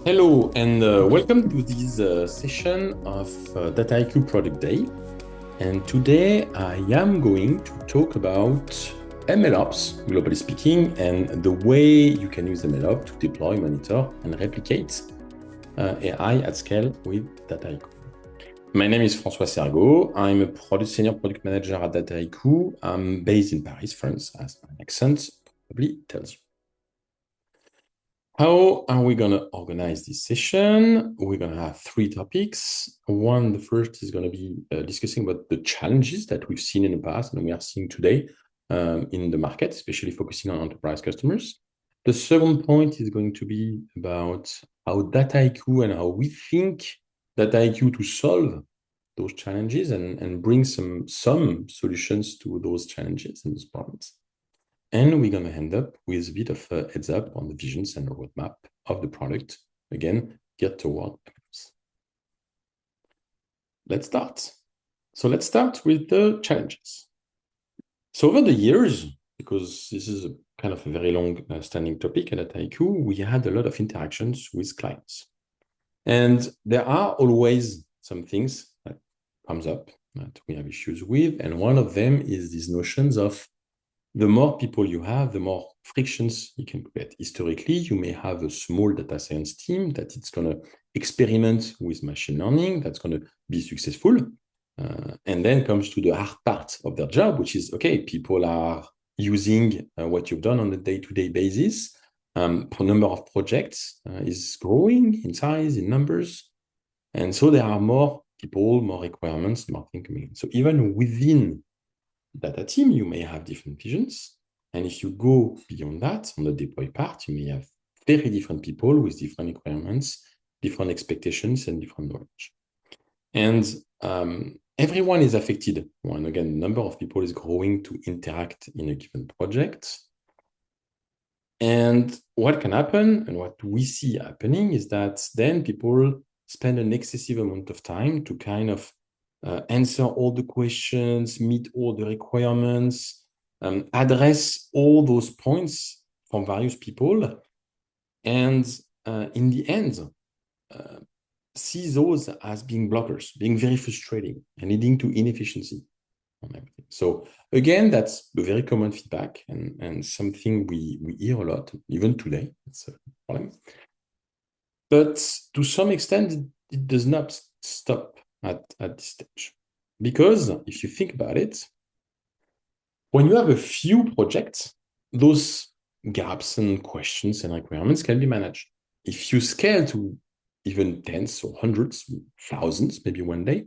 Hello and welcome to this session of Dataiku Product Day. And today I am going to talk about MLOps, globally speaking, and the way you can use MLOps to deploy, monitor, and replicate AI at scale with Dataiku. My name is François Sergot. I'm a senior product manager at Dataiku. I'm based in Paris, France, as my accent probably tells you. How are we going to organize this session? We're going to have three topics. The first is going to be discussing about the challenges that we've seen in the past and we are seeing today in the market, especially focusing on enterprise customers. The second point is going to be about how Dataiku and how we think Dataiku to solve those challenges and bring some solutions to those challenges and those problems. And we're going to end up with a bit of a heads up on the visions and the roadmap of the product, again, geared toward MLOps. Let's start. So let's start with the challenges. So over the years, because this is a kind of a very long-standing topic at Dataiku, we had a lot of interactions with clients. And there are always some things that comes up that we have issues with. And one of them is these notions of the more people you have, the more frictions you can create. Historically, you may have a small data science team that it's going to experiment with machine learning, that's going to be successful. And then comes to the hard part of their job, which is, okay, people are using what you've done on a day-to-day basis. Number of projects is growing in size, in numbers. And so there are more people, more requirements, more things coming in. So even within data team, you may have different visions. And if you go beyond that, on the deploy part, you may have very different people with different requirements, different expectations, and different knowledge. And everyone is affected. When, again, the number of people is growing to interact in a given project. And what can happen, and what we see happening, is that then people spend an excessive amount of time to kind of answer all the questions, meet all the requirements, address all those points from various people, and in the end, see those as being blockers, being very frustrating and leading to inefficiency on everything. So again, that's a very common feedback and something we hear a lot, even today. It's a problem. But to some extent, it does not stop at this stage. Because if you think about it, when you have a few projects, those gaps and questions and requirements can be managed. If you scale to even tens or hundreds, thousands, maybe one day,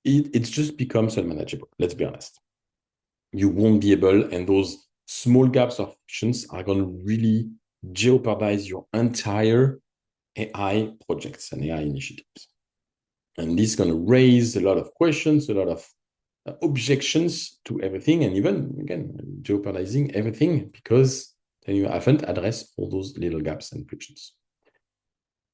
it just becomes unmanageable. Let's be honest. You won't be able, and those small gaps of questions are going to really jeopardize your entire AI projects and AI initiatives. And this is going to raise a lot of questions, a lot of objections to everything, and even, again, jeopardizing everything because then you haven't addressed all those little gaps and frictions.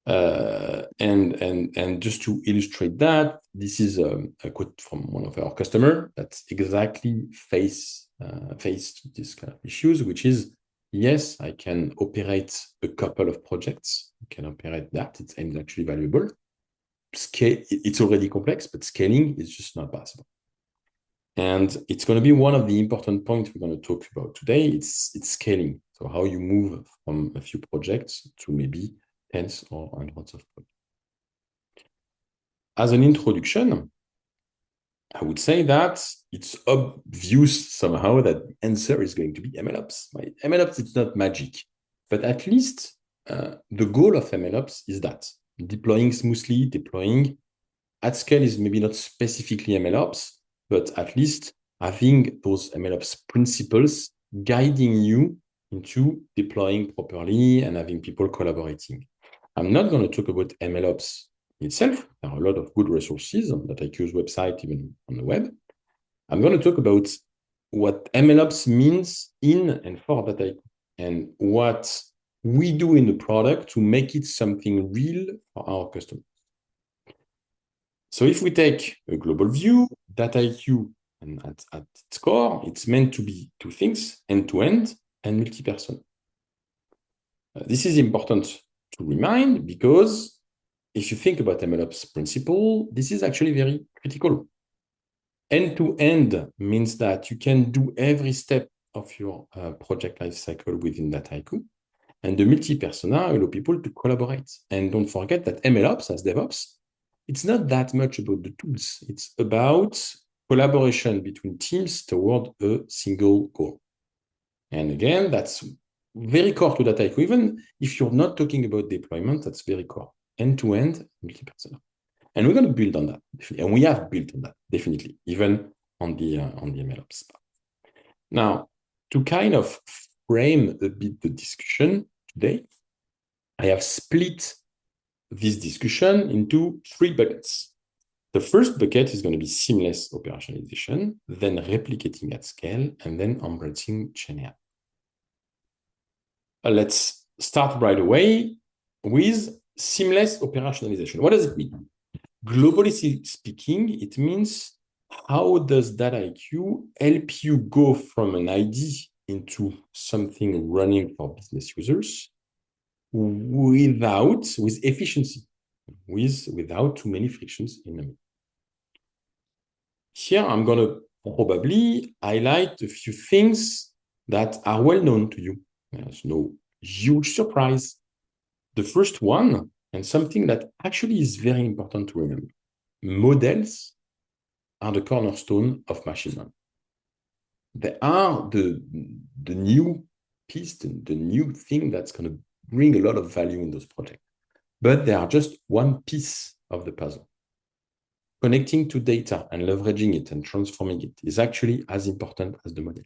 And just to illustrate that, this is a quote from one of our customers that exactly faced this kind of issues, which is, yes, I can operate a couple of projects. I can operate that. It's actually valuable. It's already complex, but scaling is just not possible. And it's going to be one of the important points we're going to talk about today. It's scaling. So how you move from a few projects to maybe tens or hundreds of projects. As an introduction, I would say that it's obvious somehow that the answer is going to be MLOps. Right? MLOps, it's not magic, but at least the goal of MLOps is that. Deploying smoothly, deploying at scale is maybe not specifically MLOps, but at least having those MLOps principles guiding you into deploying properly and having people collaborating. I'm not going to talk about MLOps itself. There are a lot of good resources on Dataiku's website, even on the web. I'm going to talk about what MLOps means in and for Dataiku and what we do in the product to make it something real for our customers. So if we take a global view, Dataiku, and at its core, it's meant to be two things, end-to-end and multi-person. This is important to remind, because if you think about MLOps principle, this is actually very critical. End-to-end means that you can do every step of your project lifecycle within Dataiku, and the multi-persona allow people to collaborate. And don't forget that MLOps, as DevOps, it's not that much about the tools. It's about collaboration between teams toward a single goal. And again, that's very core to Dataiku. Even if you're not talking about deployment, that's very core. End-to-end, multi-persona. And we're going to build on that. And we have built on that, definitely, even on the MLOps part. Now, to kind of frame a bit the discussion today, I have split this discussion into 3 buckets. The first bucket is going to be seamless operationalization, then replicating at scale, and then embracing GenAI. Let's start right away with seamless operationalization. What does it mean? Globally speaking, it means how does Dataiku help you go from an idea into something running for business users with efficiency, without too many frictions in the middle. Here, I'm going to probably highlight a few things that are well known to you. There's no huge surprise. The first one, and something that actually is very important to remember, models are the cornerstone of machine learning. They are the new piece, the new thing that's going to bring a lot of value in those projects. But they are just one piece of the puzzle. Connecting to data and leveraging it and transforming it is actually as important as the model.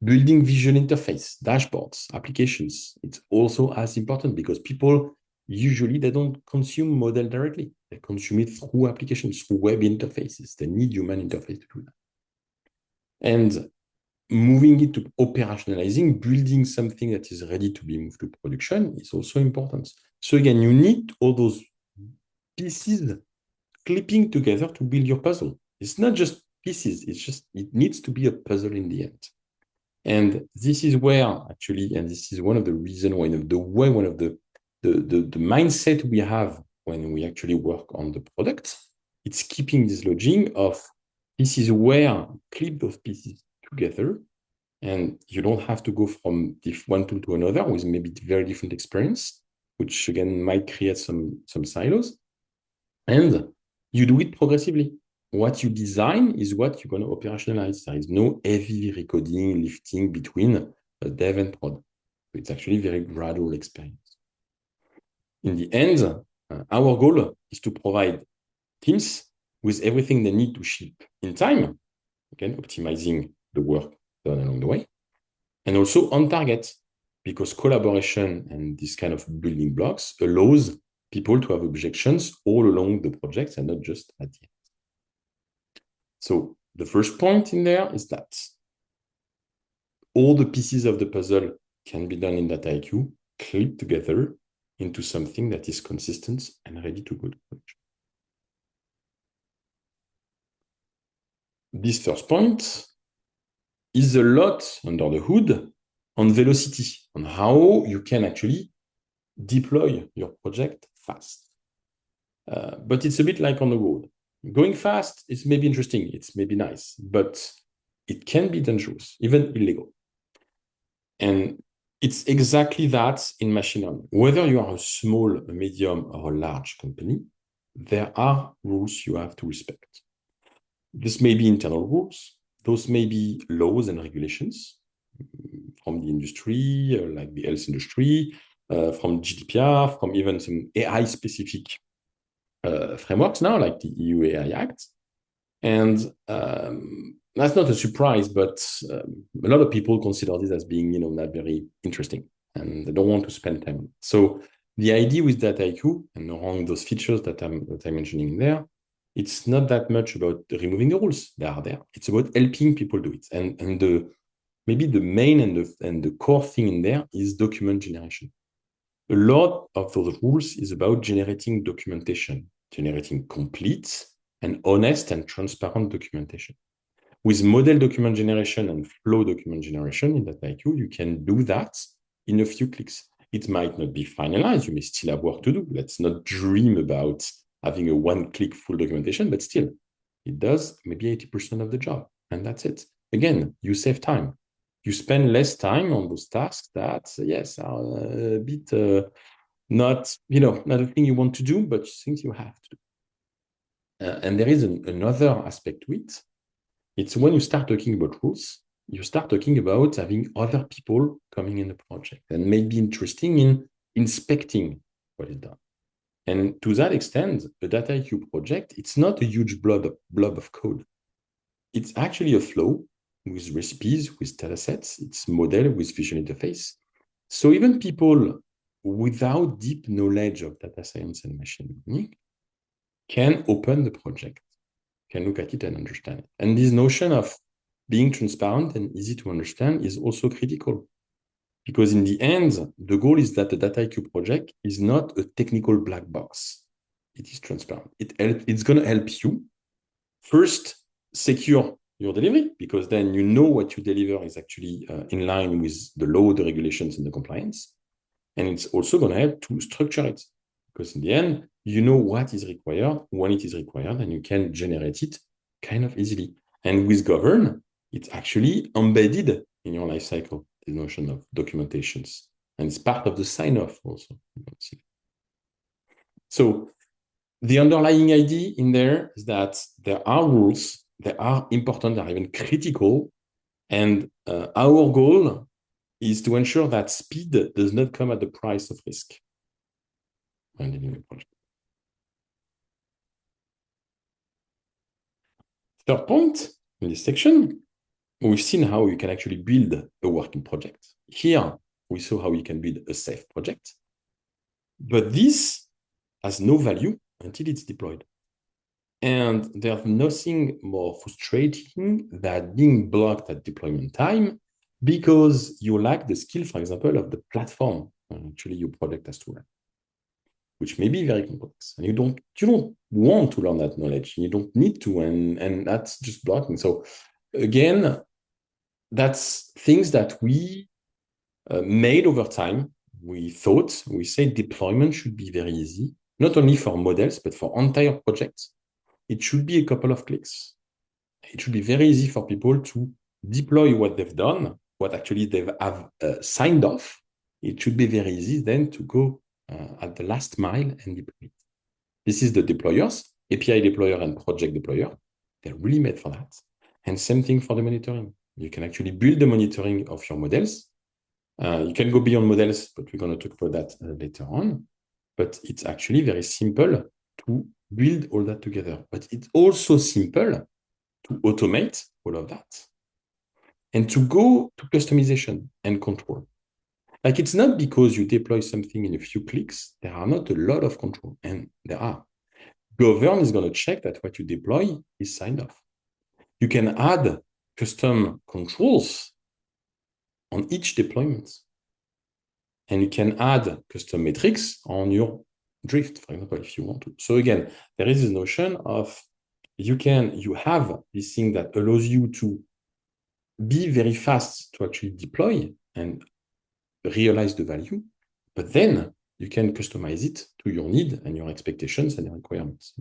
Building visual interface, dashboards, applications, it's also as important because people usually they don't consume model directly. They consume it through applications, through web interfaces. They need human interface to do that. And moving it to operationalizing, building something that is ready to be moved to production is also important. So again, you need all those pieces clipping together to build your puzzle. It's not just pieces, it needs to be a puzzle in the end. And this is where actually, and this is one of the reasons, one of the mindset we have when we actually work on the product, it's keeping this logic of this is where clip those pieces together, and you don't have to go from one tool to another with maybe very different experience, which again might create some silos. And you do it progressively. What you design is what you're going to operationalize. There is no heavy recoding, lifting between a dev and prod. It's actually a very gradual experience. In the end, our goal is to provide teams with everything they need to ship in time, again, optimizing the work done along the way, and also on target, because collaboration and this kind of building blocks allows people to have objections all along the projects and not just at the end. So the first point in there is that all the pieces of the puzzle can be done in Dataiku, clipped together into something that is consistent and ready to go to production. This first point is a lot under the hood on velocity, on how you can actually deploy your project fast. But it's a bit like on the road. Going fast is maybe interesting, it's maybe nice, but it can be dangerous, even illegal. And it's exactly that in machine learning. Whether you are a small, a medium, or a large company, there are rules you have to respect. This may be internal rules, those may be laws and regulations from the industry, like the health industry, from GDPR, from even some AI-specific frameworks now, like the EU AI Act. And that's not a surprise, but a lot of people consider this as being, not very interesting, and they don't want to spend time on it. So the idea with Dataiku, and around those features that I'm mentioning there, it's not that much about removing the rules. They are there. It's about helping people do it. And maybe the main and the core thing in there is document generation. A lot of those rules is about generating documentation, generating complete and honest and transparent documentation. With model document generation and flow document generation in Dataiku, you can do that in a few clicks. It might not be finalized. You may still have work to do. Let's not dream about having a one-click full documentation, but still, it does maybe 80% of the job, and that's it. Again, you save time. You spend less time on those tasks that, yes, are a bit not a thing you want to do, but things you have to do. And there is another aspect to it. It's when you start talking about rules, you start talking about having other people coming in the project and maybe interesting in inspecting what is done. And to that extent, a Dataiku project, it's not a huge blob of code. It's actually a flow with recipes, with datasets, it's model with visual interface. So even people without deep knowledge of data science and machine learning can open the project, can look at it and understand it. And this notion of being transparent and easy to understand is also critical. Because in the end, the goal is that the Dataiku project is not a technical black box. It is transparent. It's going to help you first secure your delivery, because then you know what you deliver is actually in line with the law, the regulations, and the compliance. And it's also going to help to structure it, because in the end, you know what is required, when it is required, and you can generate it kind of easily. And with govern, it's actually embedded in your lifecycle, the notion of documentations. And it's part of the sign-off also. So the underlying idea in there is that there are rules, they are important, they are even critical. And our goal is to ensure that speed does not come at the price of risk when dealing with a project. Third point in this section, we've seen how you can actually build a working project. Here, we saw how you can build a safe project. But this has no value until it's deployed. And there's nothing more frustrating than being blocked at deployment time because you lack the skill, for example, of the platform actually your project has to run, which may be very complex. And you don't want to learn that knowledge. You don't need to, and that's just blocking. So again, that's things that we made over time. We said deployment should be very easy, not only for models, but for entire projects. It should be a couple of clicks. It should be very easy for people to deploy what they've done, what actually they have signed off. It should be very easy then to go at the last mile and deploy it. This is the deployers, API deployer and project deployer. They're really made for that. And same thing for the monitoring. You can actually build the monitoring of your models. You can go beyond models, but we're going to talk about that later on. But it's actually very simple to build all that together. But it's also simple to automate all of that and to go to customization and control. Like, it's not because you deploy something in a few clicks, there are not a lot of control, and there are. Govern is going to check that what you deploy is signed off. You can add custom controls on each deployment. And you can add custom metrics on your drift, for example, if you want to. So again, there is this notion of you have this thing that allows you to be very fast to actually deploy and realize the value, but then you can customize it to your need and your expectations and your requirements.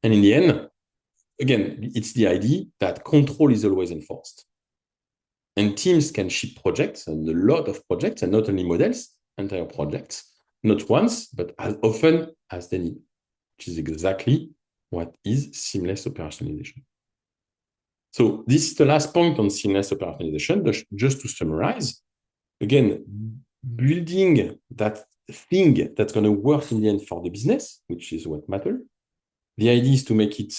And in the end, again, it's the idea that control is always enforced. And teams can ship projects, and a lot of projects, and not only models, entire projects, not once, but as often as they need, which is exactly what is seamless operationalization. So this is the last point on seamless operationalization. Just to summarize, again, building that thing that's going to work in the end for the business, which is what matters. The idea is to make it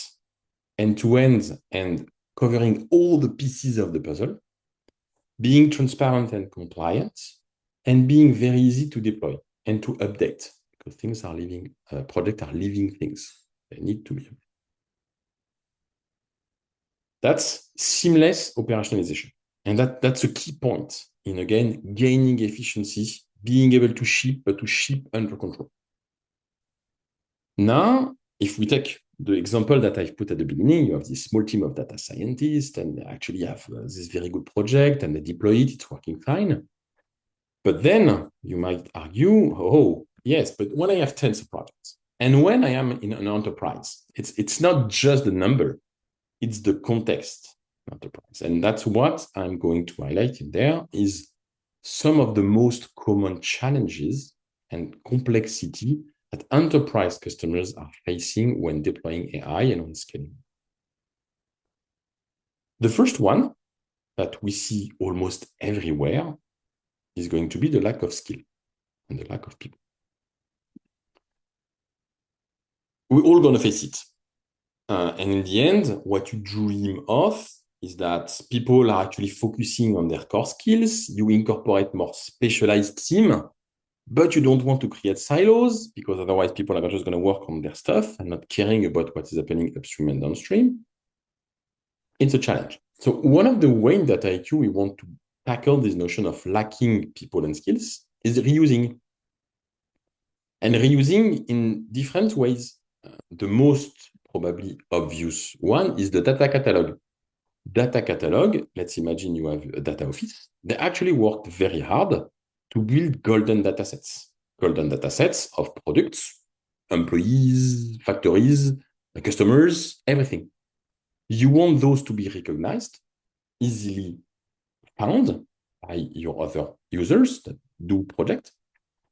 end-to-end and covering all the pieces of the puzzle, being transparent and compliant, and being very easy to deploy and to update, because things are living, projects are living things. They need to be updated. That's seamless operationalization. And that's a key point in, again, gaining efficiency, being able to ship, but to ship under control. Now, if we take the example that I've put at the beginning, you have this small team of data scientists, and they actually have this very good project, and they deploy it, it's working fine. But then you might argue, oh, yes, but when I have tens of projects and when I am in an enterprise, it's not just the number, it's the context enterprise. And that's what I'm going to highlight in there is some of the most common challenges and complexity that enterprise customers are facing when deploying AI and on scaling. The first one that we see almost everywhere is going to be the lack of skill and the lack of people. We're all going to face it. And in the end, what you dream of is that people are actually focusing on their core skills. You incorporate more specialized team, but you don't want to create silos because otherwise people are just going to work on their stuff and not caring about what is happening upstream and downstream. It's a challenge. So one of the ways that IQ we want to tackle this notion of lacking people and skills is reusing. And reusing in different ways. The most probably obvious one is the data catalog. Data catalog, let's imagine you have a data office. They actually worked very hard to build golden data sets. Golden data sets of products, employees, factories, customers, everything. You want those to be recognized, easily found by your other users that do project,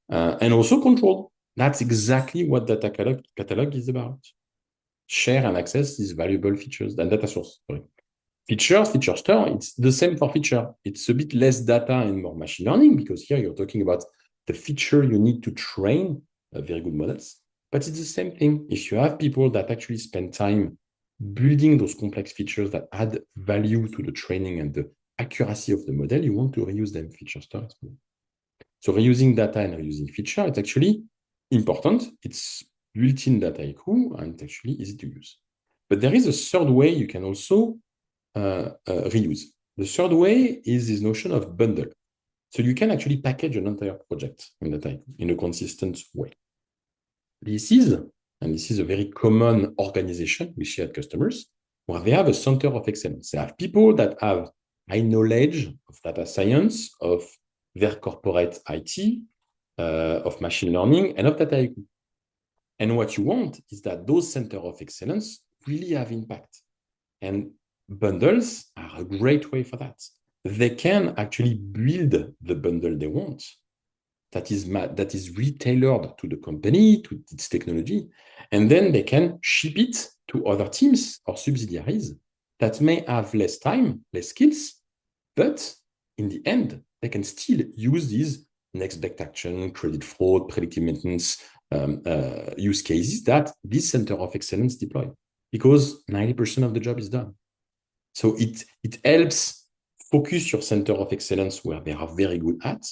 and also controlled. That's exactly what data catalog is about. Share and access these valuable features and data source. Sorry. Feature store, it's the same for feature. It's a bit less data and more machine learning because here you're talking about the feature you need to train very good models. But it's the same thing. If you have people that actually spend time building those complex features that add value to the training and the accuracy of the model, you want to reuse them feature store. So reusing data and reusing feature, it's actually important. It's built-in Dataiku, and it's actually easy to use. But there is a third way you can also reuse. The third way is this notion of bundle. So you can actually package an entire project in Dataiku in a consistent way. This is a very common organization we see at customers, where they have a center of excellence. They have people that have high knowledge of data science, of their corporate IT, of machine learning, and of Dataiku. And what you want is that those centers of excellence really have impact. And bundles are a great way for that. They can actually build the bundle they want that is retailored to the company, to its technology, and then they can ship it to other teams or subsidiaries that may have less time, less skills, but in the end, they can still use these next best action, credit fraud, predictive maintenance use cases that this center of excellence deploy, because 90% of the job is done. So it helps focus your center of excellence where they are very good at,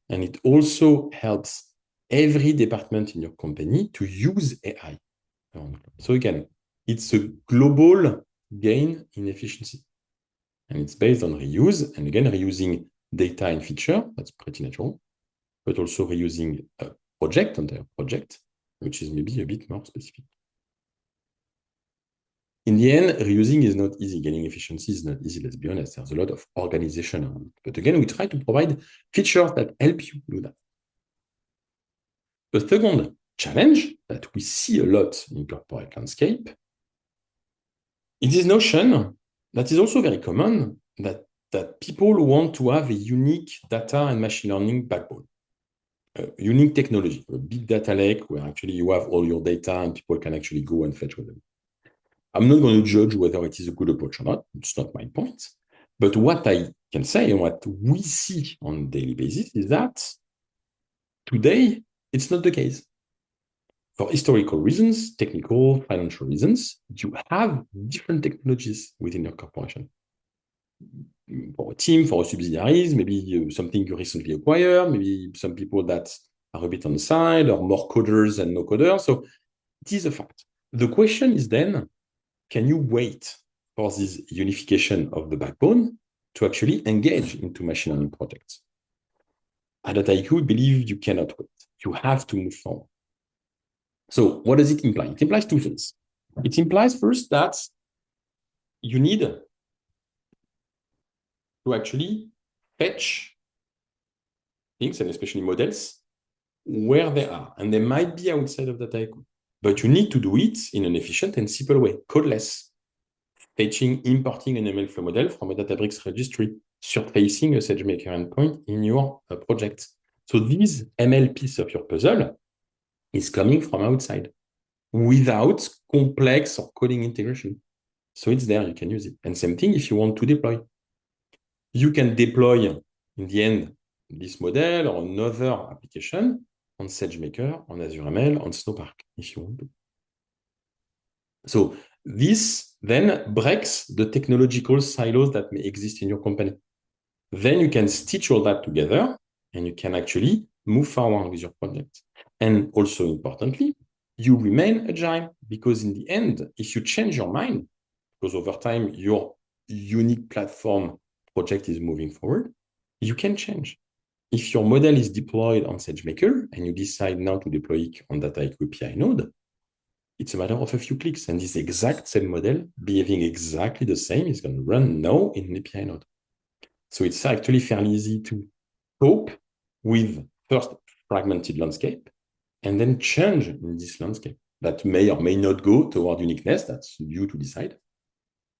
and it also helps every department in your company to use AI. So again, it's a global gain in efficiency. And it's based on reuse, and again, reusing data and feature, that's pretty natural, but also reusing a project, entire project, which is maybe a bit more specific. In the end, reusing is not easy. Gaining efficiency is not easy, let's be honest. There's a lot of organization around it. But again, we try to provide features that help you do that. The second challenge that we see a lot in corporate landscape is this notion that is also very common, that people want to have a unique data and machine learning backbone. A unique technology, a big data lake where actually you have all your data and people can actually go and fetch with them. I'm not going to judge whether it is a good approach or not. It's not my point. But what I can say and what we see on a daily basis is that today, it's not the case. For historical reasons, technical, financial reasons, you have different technologies within your corporation. For a team, for a subsidiaries, maybe something you recently acquired, maybe some people that are a bit on the side, or more coders and no coders. So it is a fact. The question is then, can you wait for this unification of the backbone to actually engage into machine learning projects? At Dataiku, we believe you cannot wait. You have to move forward. So what does it imply? It implies two things. It implies first that you need to actually fetch things, and especially models, where they are. And they might be outside of Dataiku. But you need to do it in an efficient and simple way, codeless. Fetching, importing an ML flow model from a Databricks registry, surfacing a SageMaker endpoint in your project. So this ML piece of your puzzle is coming from outside without complex or coding integration. So it's there, you can use it. And same thing if you want to deploy. You can deploy, in the end, this model or another application on SageMaker, on Azure ML, on Snowpark, if you want to. So this then breaks the technological silos that may exist in your company. Then you can stitch all that together and you can actually move forward with your project. And also importantly, you remain agile because in the end, if you change your mind, because over time your unique platform project is moving forward, you can change. If your model is deployed on SageMaker and you decide now to deploy it on Dataiku API node, it's a matter of a few clicks. And this exact same model, behaving exactly the same, is going to run now in an API node. So it's actually fairly easy to cope with first fragmented landscape and then change in this landscape that may or may not go toward uniqueness. That's you to decide.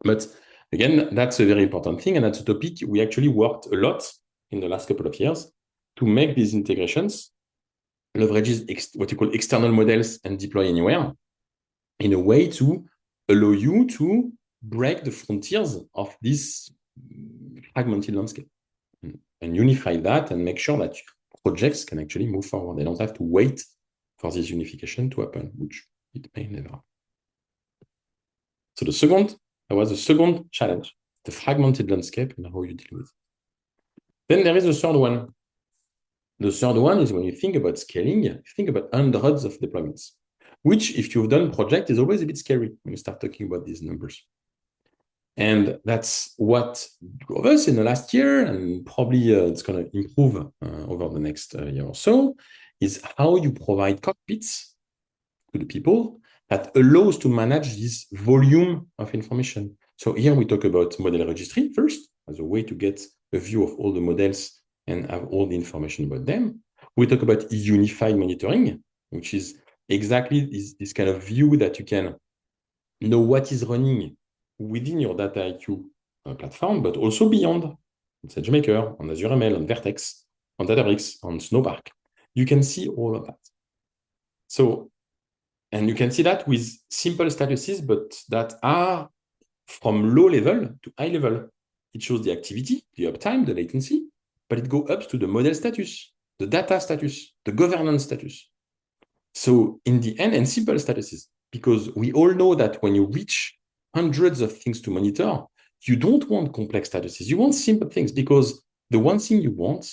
But again, that's a very important thing. And that's a topic we actually worked a lot in the last couple of years to make these integrations leverages what you call external models and deploy anywhere in a way to allow you to break the frontiers of this fragmented landscape and unify that and make sure that projects can actually move forward. They don't have to wait for this unification to happen, which it may never happen. So that was the second challenge, the fragmented landscape and how you deal with it. Then there is the third one. The third one is when you think about scaling, you think about hundreds of deployments, which if you've done project is always a bit scary when you start talking about these numbers. And that's what drove us in the last year, and probably it's going to improve over the next year or so, is how you provide cockpits to the people that allows to manage this volume of information. So here we talk about model registry first, as a way to get a view of all the models and have all the information about them. We talk about unified monitoring, which is exactly this kind of view that you can know what is running within your Dataiku platform, but also beyond, on SageMaker, on Azure ML, on Vertex, on Databricks, on Snowpark. You can see all of that. So, and you can see that with simple statuses, but that are from low level to high level. It shows the activity, the uptime, the latency, but it goes up to the model status, the data status, the governance status. So in the end, and simple statuses, because we all know that when you reach hundreds of things to monitor, you don't want complex statuses. You want simple things, because the one thing you want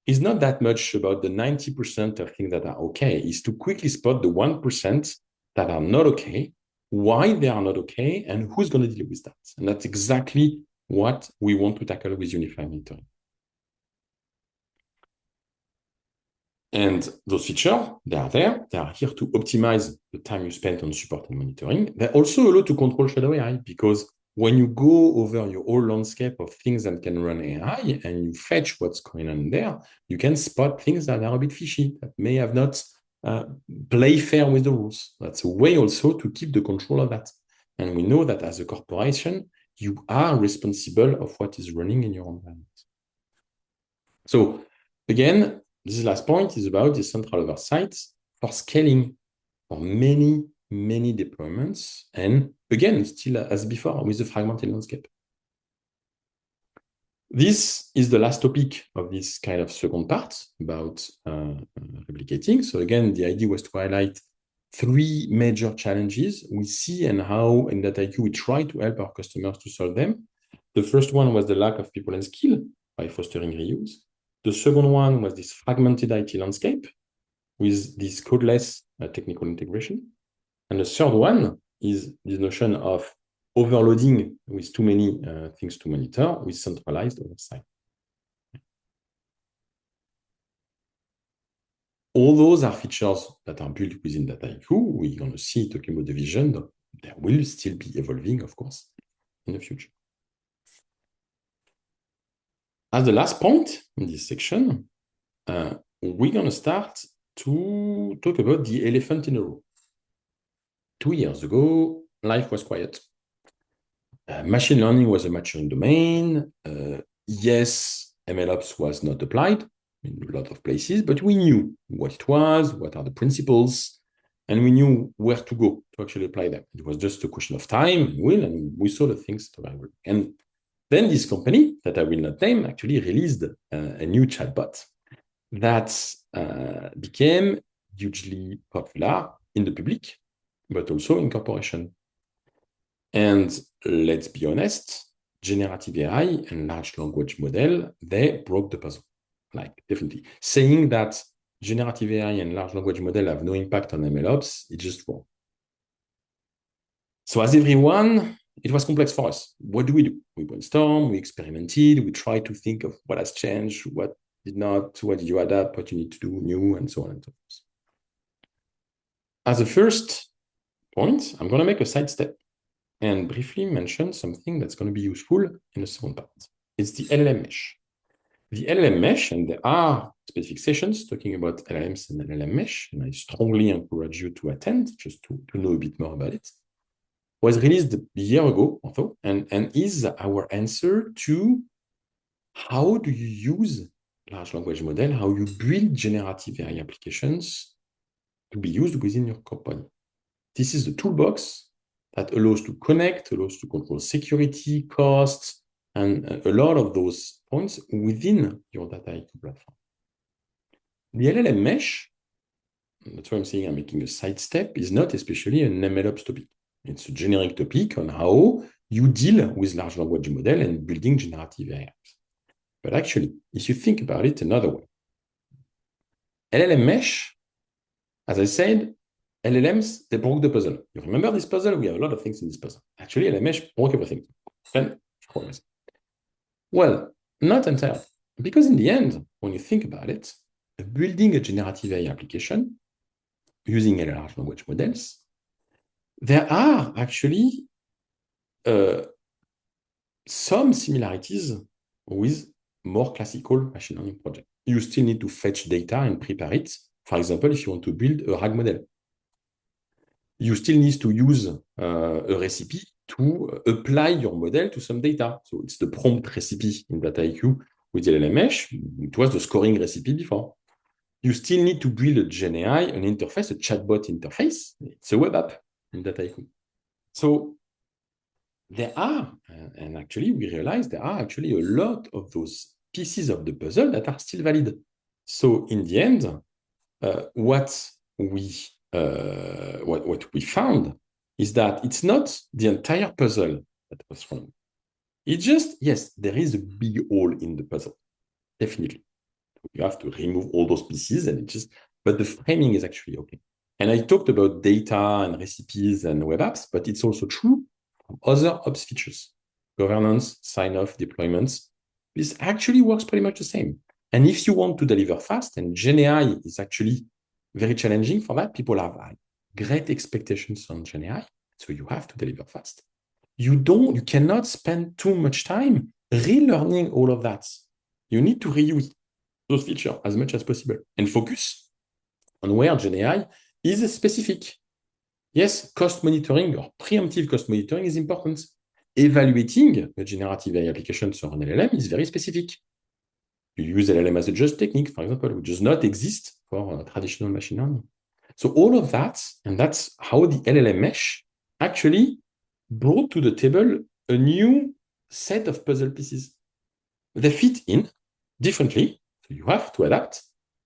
is not that much about the 90% of things that are okay, is to quickly spot the 1% that are not okay, why they are not okay, and who's going to deal with that. And that's exactly what we want to tackle with unified monitoring. And those features, they are there. They are here to optimize the time you spend on support and monitoring. They also allow to control shadow AI, because when you go over your whole landscape of things that can run AI and you fetch what's going on there, you can spot things that are a bit fishy, that may have not play fair with the rules. That's a way also to keep the control of that. And we know that as a corporation, you are responsible of what is running in your environment. So again, this last point is about the central oversight for scaling for many, many deployments. And again, still as before, with the fragmented landscape. This is the last topic of this kind of second part about replicating. So again, the idea was to highlight three major challenges we see and how in Dataiku we try to help our customers to solve them. The first one was the lack of people and skill by fostering reuse. The second one was this fragmented IT landscape with this codeless technical integration. And the third one is this notion of overloading with too many things to monitor with centralized oversight. All those are features that are built within Dataiku. We're going to see, talking about the vision, there will still be evolving, of course, in the future. As the last point in this section, we're going to start to talk about the elephant in the room. 2 years ago, life was quiet. Machine learning was a maturing domain. Yes, MLOps was not applied in a lot of places, but we knew what it was, what are the principles, and we knew where to go to actually apply them. It was just a question of time and will, and we saw the things that were working. And then this company, that I will not name, actually released a new chatbot that became hugely popular in the public, but also in corporation. And let's be honest, generative AI and large language model, they broke the puzzle. Like, definitely. Saying that generative AI and large language model have no impact on MLOps, it's just wrong. So as everyone, it was complex for us. What do? We brainstormed, we experimented, we tried to think of what has changed, what did not, what did you adapt, what you need to do new, and so on and so forth. As a first point, I'm going to make a sidestep and briefly mention something that's going to be useful in the second part. It's the LLM mesh. The LLM mesh, and there are specific sessions talking about LLMs and LLM mesh, and I strongly encourage you to attend just to know a bit more about it, was released a year ago, although, and is our answer to how do you use large language model, how you build generative AI applications to be used within your company. This is the toolbox that allows to connect, allows to control security, costs, and a lot of those points within your Dataiku platform. The LLM mesh, that's why I'm saying I'm making a sidestep, is not especially an MLOps topic. It's a generic topic on how you deal with large language model and building generative AI. But actually, if you think about it another way, LLM mesh, as I said, LLMs, they broke the puzzle. You remember this puzzle? We have a lot of things in this puzzle. Actually, LLM mesh broke everything. Well, not entirely. Because in the end, when you think about it, building a generative AI application using large language models, there are actually some similarities with more classical machine learning projects. You still need to fetch data and prepare it. For example, if you want to build a RAG model, you still need to use a recipe to apply your model to some data. So it's the prompt recipe in Dataiku with the LLM mesh. It was the scoring recipe before. You still need to build a Gen AI, an interface, a chatbot interface. It's a web app in Dataiku. So there are, and actually we realize there are actually a lot of those pieces of the puzzle that are still valid. So in the end, what we found is that it's not the entire puzzle that was wrong. It's just, yes, there is a big hole in the puzzle, definitely. You have to remove all those pieces, and but the framing is actually okay. And I talked about data and recipes and web apps, but it's also true for other ops features, governance, sign-off, deployments. This actually works pretty much the same. And if you want to deliver fast, and Gen AI is actually very challenging for that, people have great expectations on Gen AI, so you have to deliver fast. You cannot spend too much time relearning all of that. You need to reuse those features as much as possible and focus on where Gen AI is specific. Yes, cost monitoring or preemptive cost monitoring is important. Evaluating a generative AI application sur an LLM is very specific. You use LLM as a just technique, for example, which does not exist for traditional machine learning. So all of that, and that's how the LLM mesh actually brought to the table a new set of puzzle pieces. They fit in differently, so you have to adapt,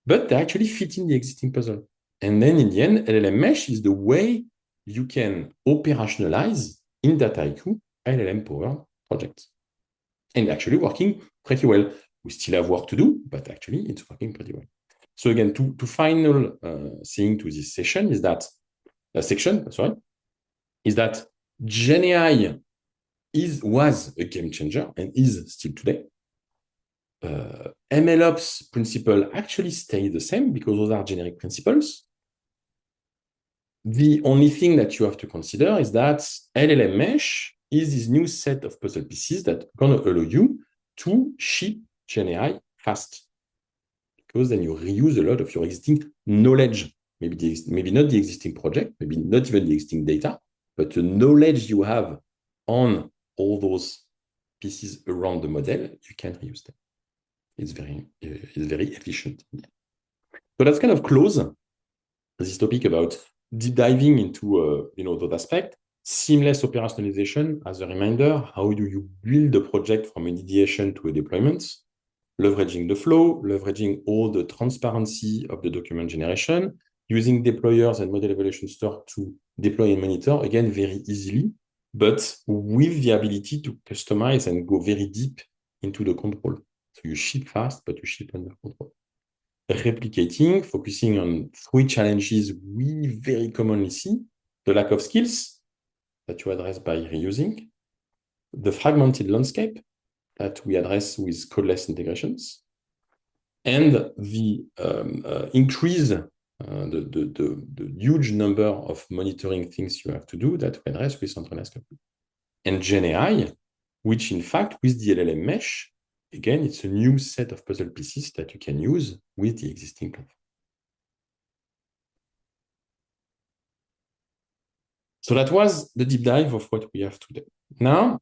but they actually fit in the existing puzzle. And then in the end, LLM mesh is the way you can operationalize in Dataiku LLM-powered projects. And actually working pretty well. We still have work to do, but actually it's working pretty well. So again, to final thing to this session is that Gen AI was a game changer and is still today. MLOps principle actually stay the same because those are generic principles. The only thing that you have to consider is that LLM mesh is this new set of puzzle pieces that are going to allow you to ship Gen AI fast. because then you reuse a lot of your existing knowledge. Maybe not the existing project, maybe not even the existing data, but the knowledge you have on all those pieces around the model, you can reuse them. It's very efficient. So that's kind of close this topic about deep diving into those aspects. Seamless operationalization, as a reminder, how do you build a project from an ideation to a deployment? Leveraging the flow, leveraging all the transparency of the document generation, using deployers and model evaluation store to deploy and monitor, again, very easily, but with the ability to customize and go very deep into the control. So you ship fast, but you ship under control. Replicating, focusing on 3 challenges we very commonly see: the lack of skills that you address by reusing, the fragmented landscape that we address with codeless integrations, and the increase, the huge number of monitoring things you have to do that we address with centralized compute. And GenAI, which in fact, with the LLM mesh, again, it's a new set of puzzle pieces that you can use with the existing platform. So that was the deep dive of what we have today. Now,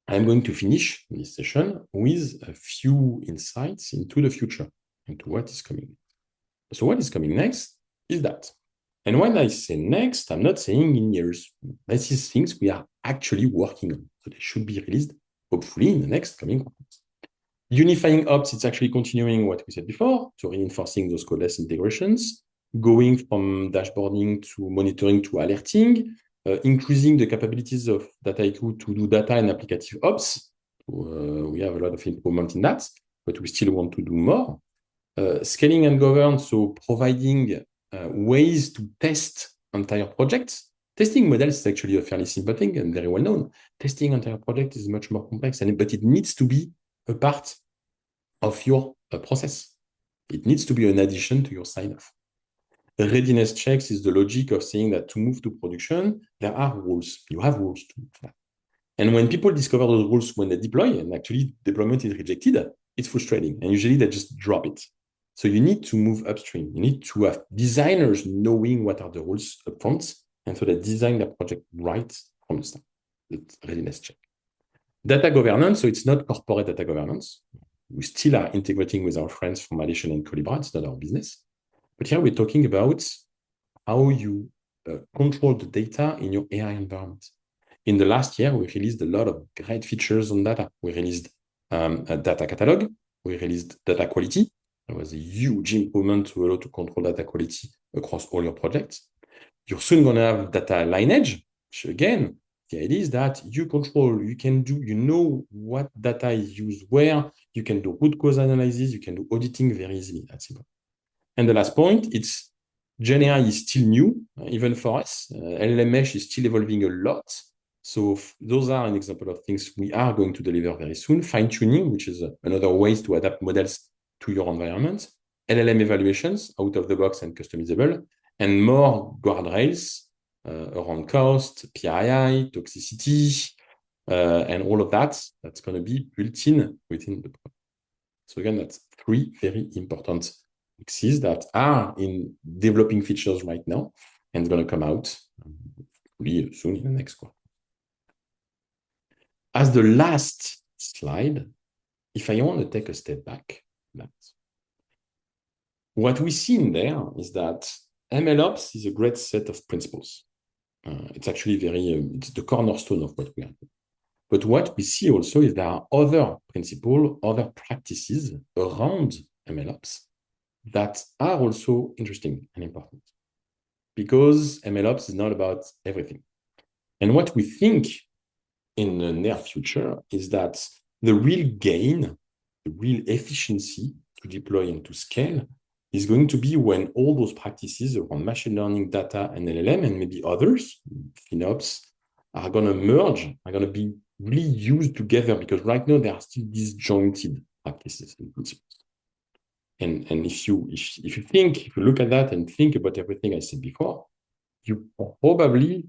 I'm going to finish this session with a few insights into the future, into what is coming. So what is coming next is that. And when I say next, I'm not saying in years. This is things we are actually working on. So they should be released, hopefully, in the next coming quarters. Unifying ops, it's actually continuing what we said before, so reinforcing those codeless integrations, going from dashboarding to monitoring to alerting, increasing the capabilities of Dataiku to do data and applicative ops. We have a lot of improvement in that, but we still want to do more. Scaling and govern, so providing ways to test entire projects. Testing models is actually a fairly simple thing and very well known. Testing entire project is much more complex, but it needs to be a part of your process. It needs to be an addition to your sign-off. Readiness checks is the logic of saying that to move to production, there are rules. You have rules to move that. And when people discover those rules when they deploy, and actually deployment is rejected, it's frustrating. And usually they just drop it. So you need to move upstream. You need to have designers knowing what are the rules upfront, and so they design their project right from the start. It's readiness check. Data governance, so it's not corporate data governance. We still are integrating with our friends from Alation and Colibra. It's not our business. But here we're talking about how you control the data in your AI environment. In the last year, we released a lot of great features on data. We released a data catalog. We released data quality. There was a huge improvement to allow to control data quality across all your projects. You're soon going to have data lineage, which again, the idea is that you control, you can do, you know what data is used where, you can do root cause analysis, you can do auditing very easily. That's simple. And the last point, it's GenAI is still new, even for us. LLM mesh is still evolving a lot. So those are an example of things we are going to deliver very soon. Fine-tuning, which is another ways to adapt models to your environment. LLM evaluations out of the box and customizable. And more guardrails around cost, PII, toxicity, and all of that. That's going to be built in within the product. So again, that's 3 very important fixes that are in developing features right now, and it's going to come out really soon in the next quarter. As the last slide, if I want to take a step back, what we see in there is that MLOps is a great set of principles. It's actually it's the cornerstone of what we are doing. But what we see also is there are other principles, other practices around MLOps that are also interesting and important, because MLOps is not about everything. And what we think in the near future is that the real gain, the real efficiency to deploy and to scale is going to be when all those practices around machine learning, data, and LLM, and maybe others, FinOps, are going to merge, are going to be really used together, because right now there are still disjointed practices and principles. And if you look at that and think about everything I said before, you probably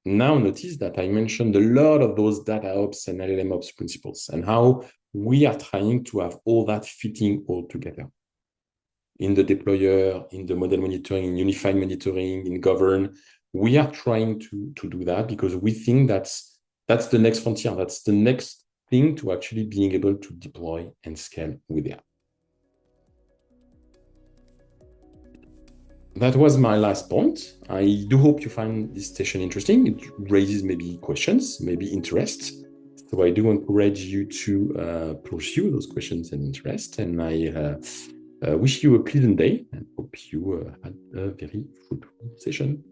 now notice that I mentioned a lot of those data ops and LLM ops principles and how we are trying to have all that fitting all together. in the deployer, in the model monitoring, in unified monitoring, in govern. We are trying to do that because we think that's the next frontier. That's the next thing to actually being able to deploy and scale with AI. That was my last point. I do hope you find this session interesting. It raises maybe questions, maybe interest. So I do encourage you to pursue those questions and interests. And I wish you a pleasant day and hope you had a very fruitful session.